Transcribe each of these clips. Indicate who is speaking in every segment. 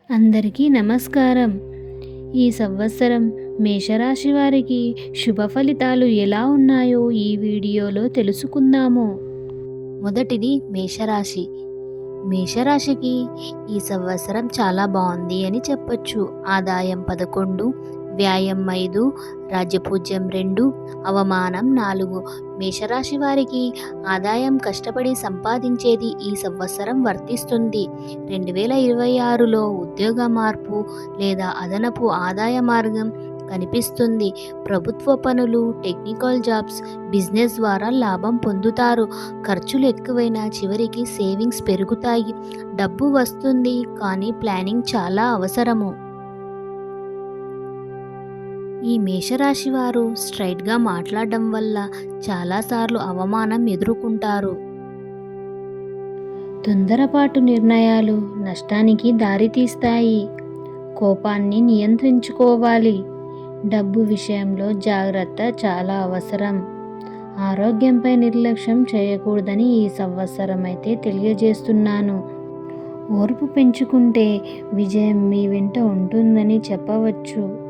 Speaker 1: అందరికీ నమస్కారం. ఈ సంవత్సరం మేషరాశి వారికి శుభ ఫలితాలు ఎలా ఉన్నాయో ఈ వీడియోలో తెలుసుకుందాము. మొదటిది మేషరాశి. మేషరాశికి ఈ సంవత్సరం చాలా బాగుంది అని చెప్పొచ్చు. ఆదాయం 11, వ్యయం 5, రాజ్యపూజ్యం 2, అవమానం 4. మేషరాశి వారికి ఆదాయం కష్టపడి సంపాదించేది ఈ సంవత్సరం వర్తిస్తుంది. 2026లో ఉద్యోగ మార్పు లేదా అదనపు ఆదాయ మార్గం కనిపిస్తుంది. ప్రభుత్వ పనులు, టెక్నికల్ జాబ్స్, బిజినెస్ ద్వారా లాభం పొందుతారు. ఖర్చులు ఎక్కువైనా చివరికి సేవింగ్స్ పెరుగుతాయి. డబ్బు వస్తుంది, కానీ ప్లానింగ్ చాలా అవసరము. ఈ మేషరాశి వారు స్ట్రైట్గా మాట్లాడడం వల్ల చాలాసార్లు అవమానం ఎదుర్కొంటారు. తొందరపాటు నిర్ణయాలు నష్టానికి దారితీస్తాయి. కోపాన్ని నియంత్రించుకోవాలి. డబ్బు విషయంలో జాగ్రత్త చాలా అవసరం. ఆరోగ్యంపై నిర్లక్ష్యం చేయకూడదని ఈ సంవత్సరం అయితే తెలియజేస్తున్నాను. ఓర్పు పెంచుకుంటే విజయం మీ వెంట ఉంటుందని చెప్పవచ్చు.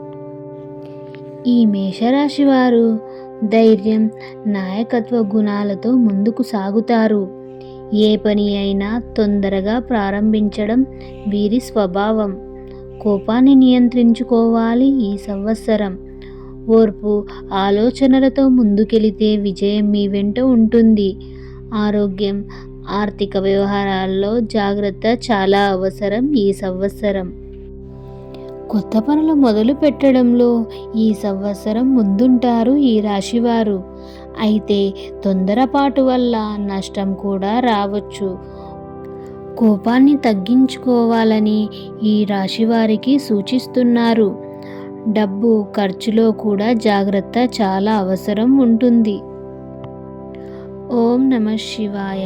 Speaker 1: ఈ మేషరాశి వారు ధైర్యం, నాయకత్వ గుణాలతో ముందుకు సాగుతారు. ఏ పని అయినా తొందరగా ప్రారంభించడం వీరి స్వభావం. కోపాన్ని నియంత్రించుకోవాలి. ఈ సంవత్సరం ఓర్పు, ఆలోచనలతో ముందుకెళితే విజయం మీ వెంట ఉంటుంది. ఆరోగ్యం, ఆర్థిక వ్యవహారాల్లో జాగ్రత్త చాలా అవసరం. ఈ సంవత్సరం కొత్త పనులు మొదలు పెట్టడంలో ఈ సంవత్సరం ముందుంటారు ఈ రాశివారు. అయితే తొందరపాటు వల్ల నష్టం కూడా రావచ్చు. కోపాన్ని తగ్గించుకోవాలని ఈ రాశివారికి సూచిస్తున్నారు. డబ్బు ఖర్చులో కూడా జాగ్రత్త చాలా అవసరం ఉంటుంది. ఓం నమః శివాయ.